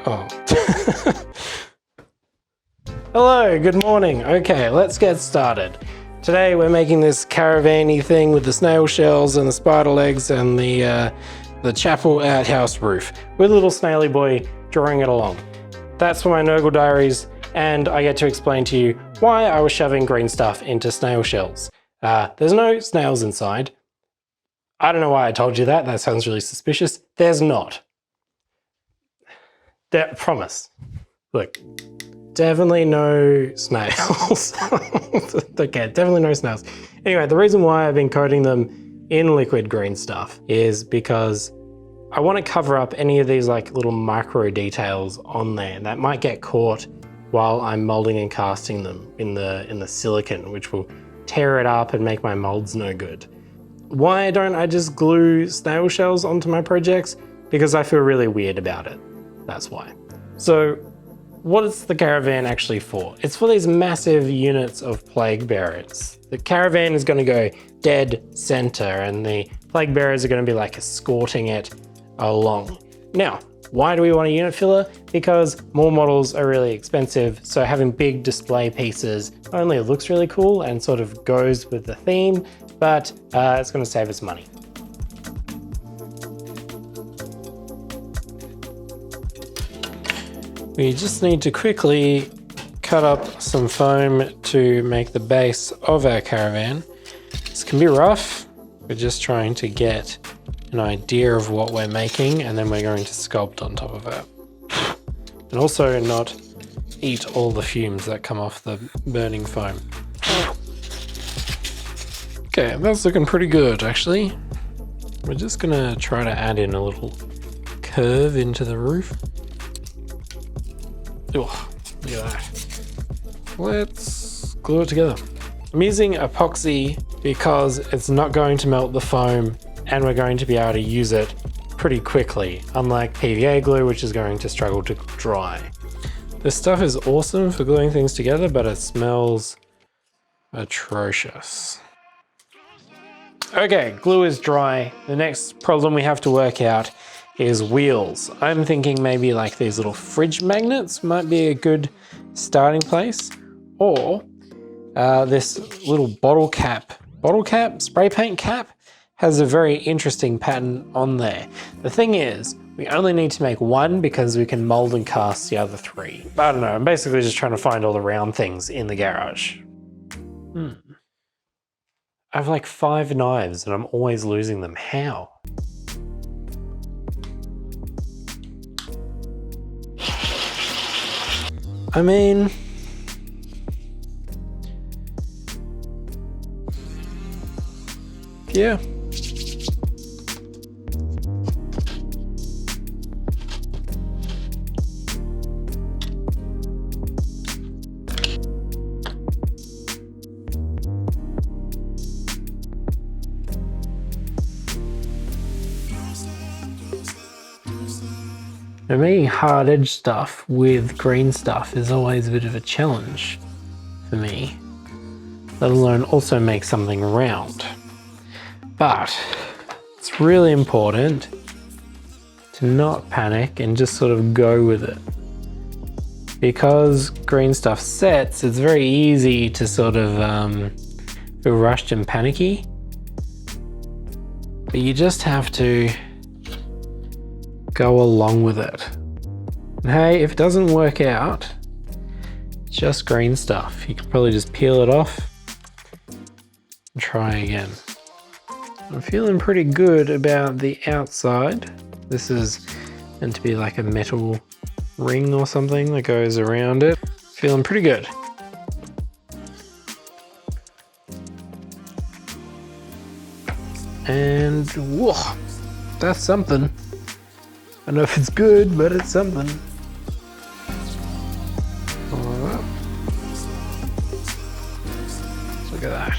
Oh. Hello, good morning. Okay, let's get started. Today we're making this caravan-y thing with the snail shells and the spider legs and the chapel outhouse roof with little snaily boy drawing it along. That's for my Nurgle diaries, and I get to explain to you why I was shoving green stuff into snail shells. There's no snails inside. I don't know why I told you that. That sounds really suspicious. There's not. Promise. Look, definitely no snails. Okay, definitely no snails. Anyway, the reason why I've been coating them in liquid green stuff is because I want to cover up any of these like little micro details on there that might get caught while I'm molding and casting them in the silicon, which will tear it up and make my molds no good. Why don't I just glue snail shells onto my projects? Because I feel really weird about it. That's why. So what is the caravan actually for? It's for these massive units of plague bearers. The caravan is going to go dead center and the plague bearers are going to be like escorting it along. Now, why do we want a unit filler? Because more models are really expensive, so having big display pieces not only looks really cool and sort of goes with the theme, but it's going to save us money. We just need to quickly cut up some foam to make the base of our caravan. This can be rough. We're just trying to get an idea of what we're making, and then we're going to sculpt on top of it. And also not eat all the fumes that come off the burning foam. Okay, that's looking pretty good actually. We're just gonna try to add in a little curve into the roof. Oh, look at that. Let's glue it together. I'm using epoxy because it's not going to melt the foam and we're going to be able to use it pretty quickly, unlike PVA glue, which is going to struggle to dry. This stuff is awesome for gluing things together, but it smells atrocious. Okay, glue is dry. The next problem we have to work out is wheels. I'm thinking maybe like these little fridge magnets might be a good starting place, or this little bottle cap, spray paint cap has a very interesting pattern on there. The thing is, we only need to make one because we can mold and cast the other three. I don't know, I'm basically just trying to find all the round things in the garage. I have like 5 knives and I'm always losing them. How? I mean, yeah. Now, making hard edge stuff with green stuff is always a bit of a challenge for me, let alone also make something round. But it's really important to not panic and just sort of go with it. Because green stuff sets, it's very easy to sort of feel rushed and panicky. But you just have to go along with it. And hey, if it doesn't work out, just green stuff. You can probably just peel it off and try again. I'm feeling pretty good about the outside. This is meant to be like a metal ring or something that goes around it. Feeling pretty good. And whoa, that's something. I don't know if it's good, but it's something. Right. Look at that.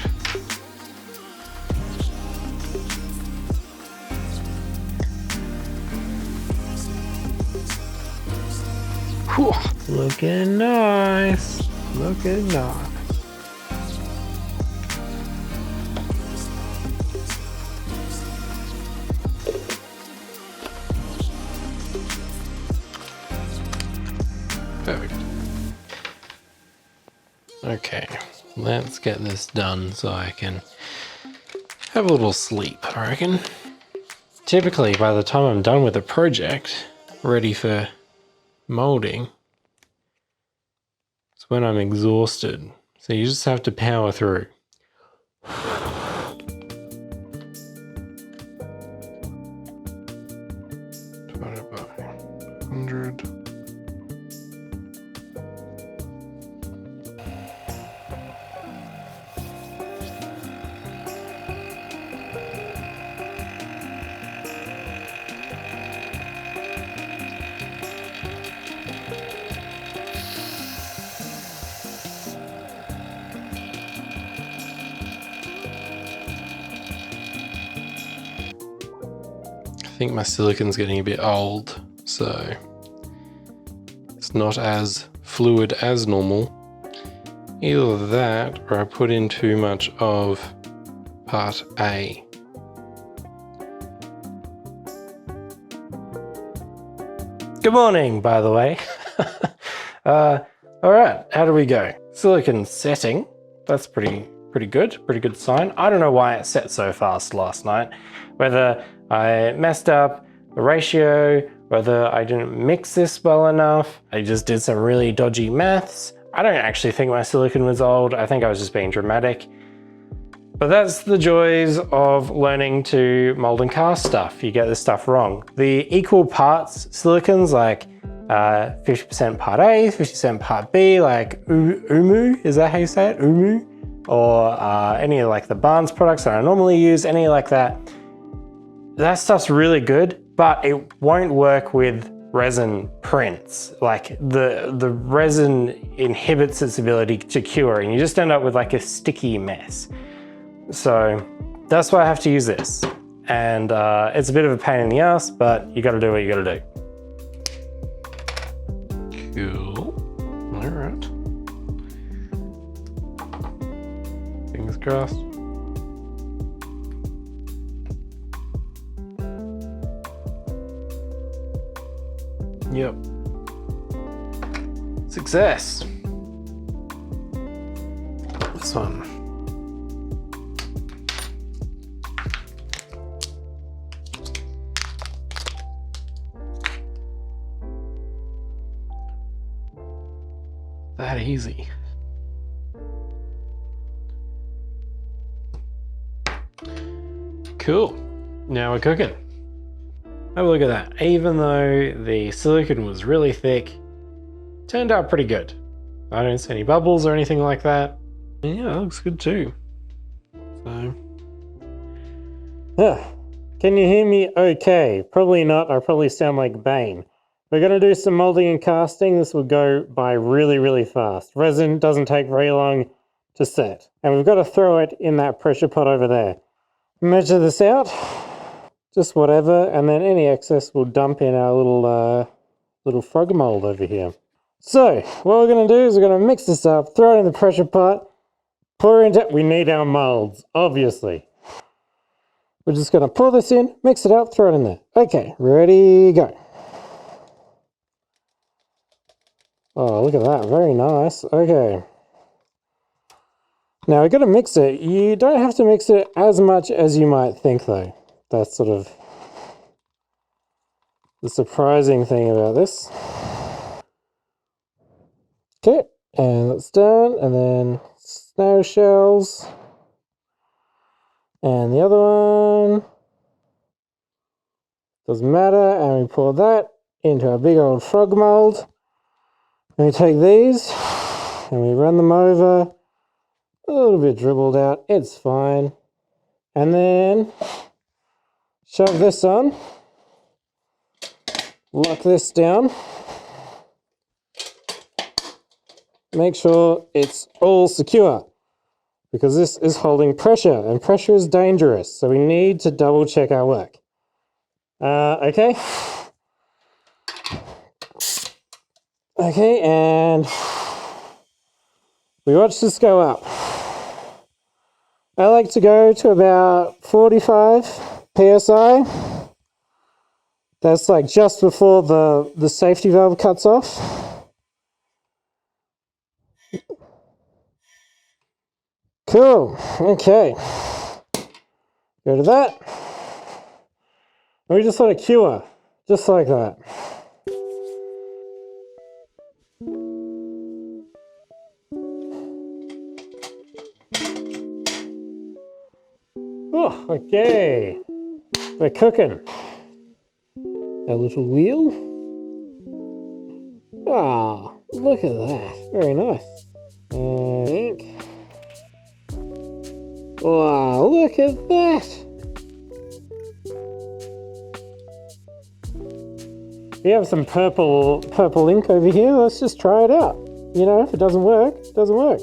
Whew. Looking nice. Looking nice. Perfect. Okay, let's get this done so I can have a little sleep, I reckon. Typically, by the time I'm done with the project, ready for molding, it's when I'm exhausted. So you just have to power through. Divided by 100. I think my silicon's getting a bit old, so it's not as fluid as normal. Either that, or I put in too much of part A. Good morning, by the way. All right, how do we go? Silicon setting, that's pretty good, pretty good sign. I don't know why it set so fast last night, whether I messed up the ratio, whether I didn't mix this well enough, I just did some really dodgy maths. I don't actually think my silicon was old, I think I was just being dramatic. But that's the joys of learning to mold and cast stuff. You get this stuff wrong. The equal parts silicons, like 50% part A, 50% part B, like Umu, is that how you say it? Umu? Or any of like the Barnes products that I normally use, any like that. That stuff's really good, but it won't work with resin prints. Like the resin inhibits its ability to cure and you just end up with like a sticky mess. So that's why I have to use this. And it's a bit of a pain in the ass, but you gotta do what you gotta do. Cool, all right. Fingers crossed. Yep. Success. This one. That easy. Cool. Now we're cooking. Have a look at that. Even though the silicon was really thick, turned out pretty good. I don't see any bubbles or anything like that. Yeah, that looks good too. So. Can you hear me okay? Probably not. I probably sound like Bane. We're going to do some molding and casting. This will go by really, really fast. Resin doesn't take very long to set. And we've got to throw it in that pressure pot over there. Measure this out. Just whatever, and then any excess we'll dump in our little frog mold over here. So what we're going to do is we're going to mix this up, throw it in the pressure pot, pour into it. We need our molds, obviously. We're just going to pour this in, mix it up, throw it in there. Okay, ready, go. Oh, look at that, very nice. Okay. Now we've got to mix it. You don't have to mix it as much as you might think though. That's sort of the surprising thing about this. Okay, and that's done. And then snail shells. And the other one. Doesn't matter. And we pour that into our big old frog mold. And we take these and we run them over. A little bit dribbled out. It's fine. And then shove this on, lock this down, make sure it's all secure because this is holding pressure and pressure is dangerous, so we need to double check our work. Okay, and we watch this go up. I like to go to about 45 PSI. That's like just before the safety valve cuts off. Cool. Okay. Go to that. And we just let it cure. Just like that. Oh, okay. We're cooking. A little wheel. Ah, look at that. Very nice. Ink. Wow, look at that. We have some purple ink over here. Let's just try it out. You know, if it doesn't work, it doesn't work.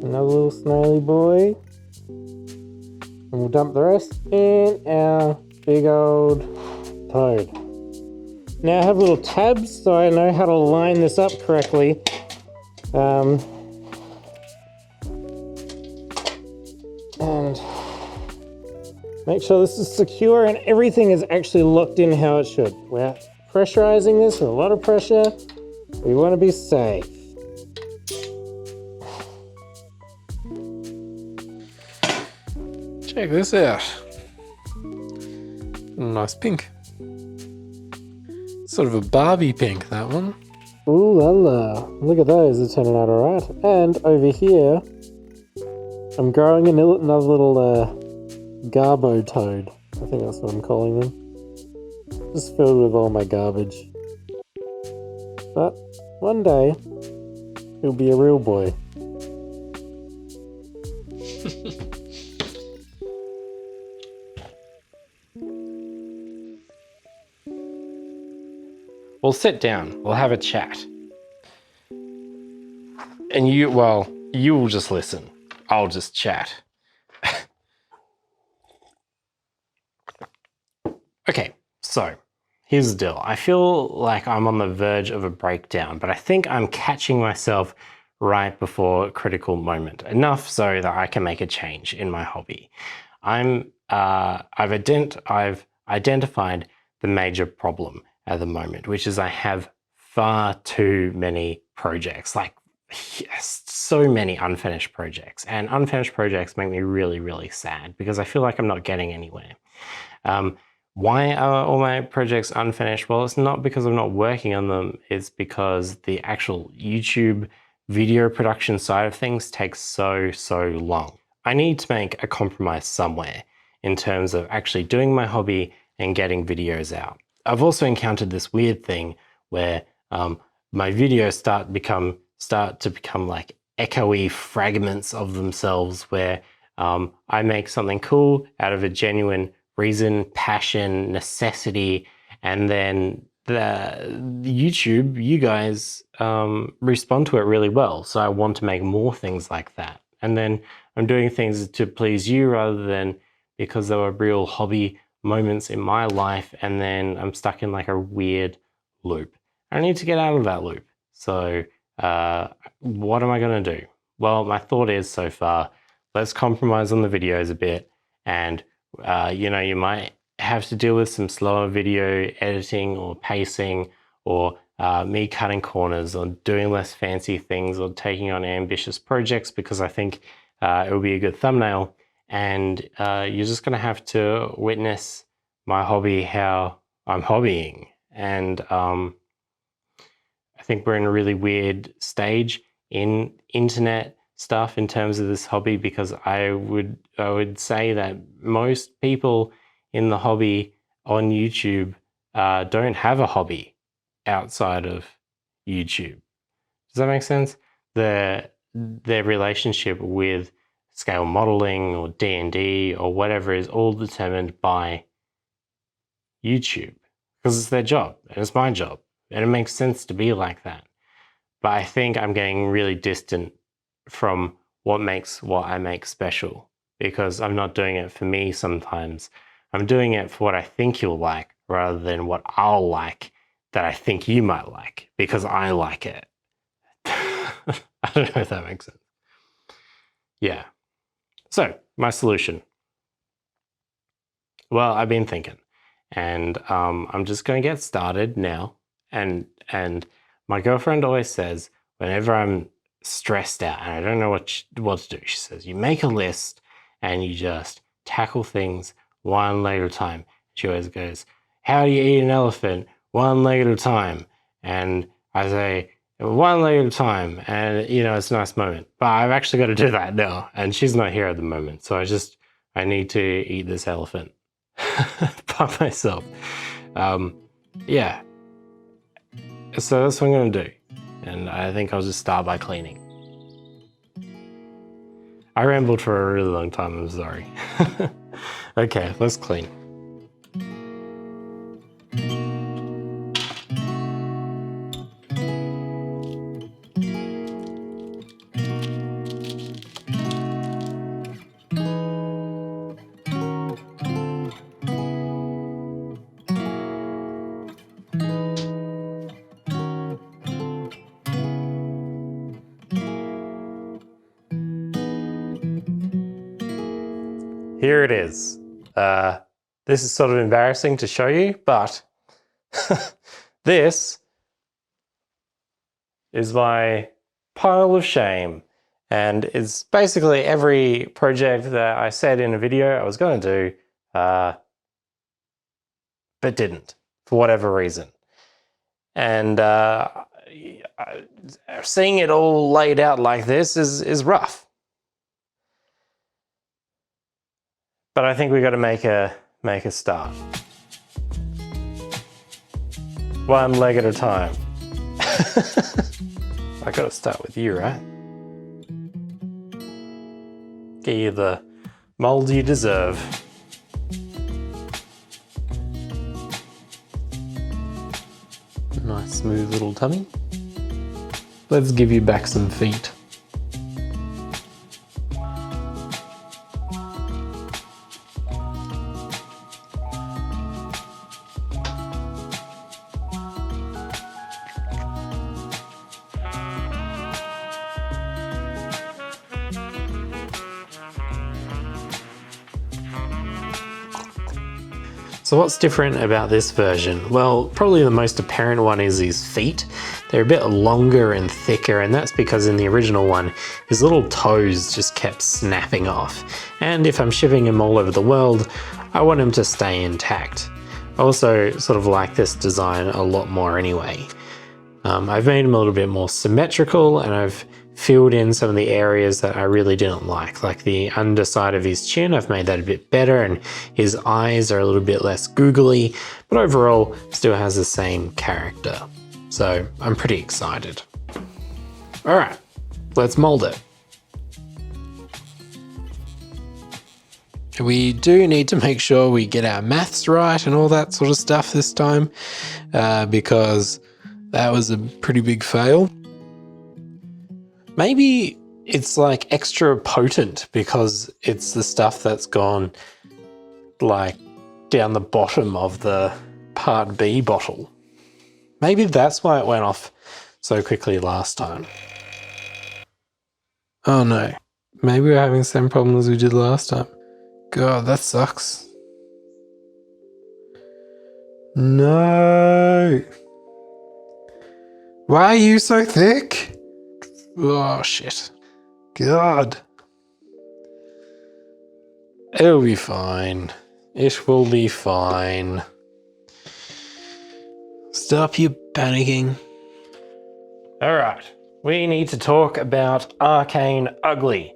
Another little snaily boy. And we'll dump the rest in our big old toad. Now I have little tabs so I know how to line this up correctly. And make sure this is secure and everything is actually locked in how it should. We're pressurizing this with a lot of pressure. We want to be safe. Check this out. Nice pink. Sort of a Barbie pink, that one. Ooh la la. Look at those, they're turning out alright. And over here, I'm growing another little garbo toad. I think that's what I'm calling them. Just filled with all my garbage. But one day, he'll be a real boy. We'll sit down, we'll have a chat. And you will just listen. I'll just chat. Okay, so here's the deal. I feel like I'm on the verge of a breakdown, but I think I'm catching myself right before a critical moment, enough so that I can make a change in my hobby. I've identified the major problem at the moment, which is I have far too many projects, like yes, so many unfinished projects. And unfinished projects make me really, really sad because I feel like I'm not getting anywhere. Why are all my projects unfinished? Well, it's not because I'm not working on them, it's because the actual YouTube video production side of things takes so long. I need to make a compromise somewhere in terms of actually doing my hobby and getting videos out. I've also encountered this weird thing where my videos start to become like echoey fragments of themselves where I make something cool out of a genuine reason, passion, necessity, and then the YouTube, you guys respond to it really well. So I want to make more things like that. And then I'm doing things to please you rather than because there were real hobby moments in my life, and then I'm stuck in like a weird loop. I need to get out of that loop. So what am I going to do? Well, my thought is so far, let's compromise on the videos a bit, and you know, you might have to deal with some slower video editing or pacing, or me cutting corners or doing less fancy things or taking on ambitious projects because I think it will be a good thumbnail. And you're just going to have to witness my hobby, how I'm hobbying. And I think we're in a really weird stage in internet stuff in terms of this hobby, because I would say that most people in the hobby on YouTube don't have a hobby outside of YouTube. Does that make sense? Their relationship with scale modeling or D&D or whatever is all determined by YouTube because it's their job and it's my job and it makes sense to be like that. But I think I'm getting really distant from what makes what I make special, because I'm not doing it for me sometimes. I'm doing it for what I think you'll like rather than what I'll like that I think you might like because I like it. I don't know if that makes sense. Yeah. So, my solution. Well, I've been thinking, and I'm just going to get started now, And my girlfriend always says, whenever I'm stressed out and I don't know what to do, she says, you make a list and you just tackle things one leg at a time. She always goes, how do you eat an elephant? One leg at a time. And I say, one leg at a time. And, you know, it's a nice moment. But I've actually got to do that now. And she's not here at the moment. So I need to eat this elephant by myself. Yeah. So that's what I'm going to do. And I think I'll just start by cleaning. I rambled for a really long time, I'm sorry. Okay, let's clean. Here it is. This is sort of embarrassing to show you, but this is my pile of shame. And it's basically every project that I said in a video I was going to do, but didn't, for whatever reason. And seeing it all laid out like this is rough. But I think we got to make a start. One leg at a time. I got to start with you, right? Get you the mold you deserve. Nice smooth little tummy. Let's give you back some feet. So what's different about this version? Well, probably the most apparent one is his feet. They're a bit longer and thicker, and that's because in the original one, his little toes just kept snapping off. And if I'm shipping him all over the world, I want him to stay intact. I also sort of like this design a lot more anyway. I've made him a little bit more symmetrical, and I've filled in some of the areas that I really didn't like the underside of his chin. I've made that a bit better, and his eyes are a little bit less googly, but overall still has the same character. So I'm pretty excited. All right, let's mold it. We do need to make sure we get our maths right and all that sort of stuff this time, because that was a pretty big fail. Maybe it's like extra potent because it's the stuff that's gone like down the bottom of the Part B bottle. Maybe that's why it went off so quickly last time. Oh no, maybe we're having the same problem as we did last time. God, that sucks. No. Why are you so thick? Oh shit. God. It'll be fine. It will be fine. Stop you panicking. Alright, we need to talk about Arcane Ugly.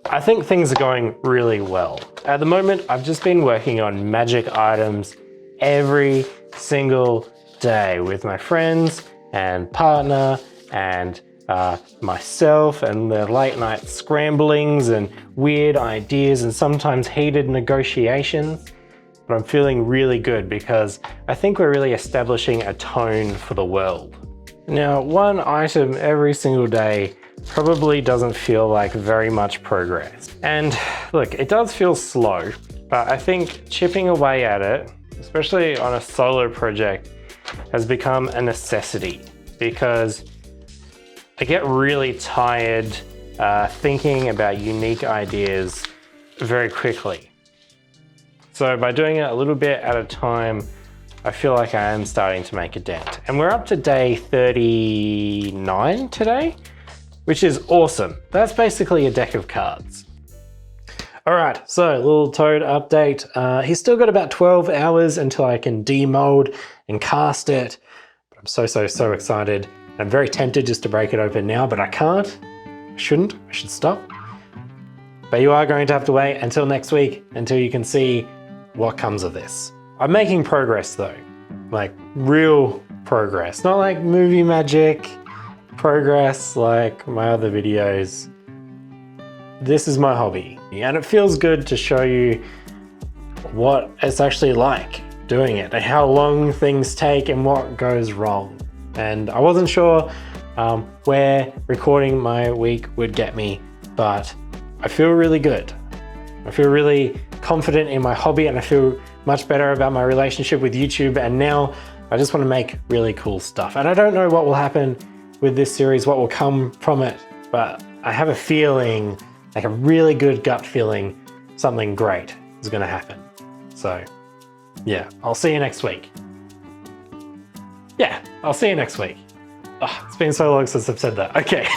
I think things are going really well. At the moment, I've just been working on magic items every single day with my friends and partner and myself, and the late night scramblings and weird ideas and sometimes heated negotiations. But I'm feeling really good because I think we're really establishing a tone for the world. Now, one item every single day probably doesn't feel like very much progress. And look, it does feel slow, but I think chipping away at it, especially on a solo project, has become a necessity because I get really tired thinking about unique ideas very quickly. So by doing it a little bit at a time, I feel like I am starting to make a dent. And we're up to day 39 today, which is awesome. That's basically a deck of cards. All right, so little Toad update. He's still got about 12 hours until I can demold and cast it. But I'm so excited. I'm very tempted just to break it open now, but I can't. I shouldn't, I should stop. But you are going to have to wait until next week until you can see what comes of this. I'm making progress though, like real progress, not like movie magic progress like my other videos. This is my hobby, and it feels good to show you what it's actually like doing it and how long things take and what goes wrong. And I wasn't sure where recording my week would get me, but I feel really good. I feel really confident in my hobby, and I feel much better about my relationship with YouTube. And now I just want to make really cool stuff. And I don't know what will happen with this series, what will come from it, but I have a feeling, like a really good gut feeling, something great is going to happen. So yeah, I'll see you next week. Yeah, I'll see you next week. Oh, it's been so long since I've said that. Okay.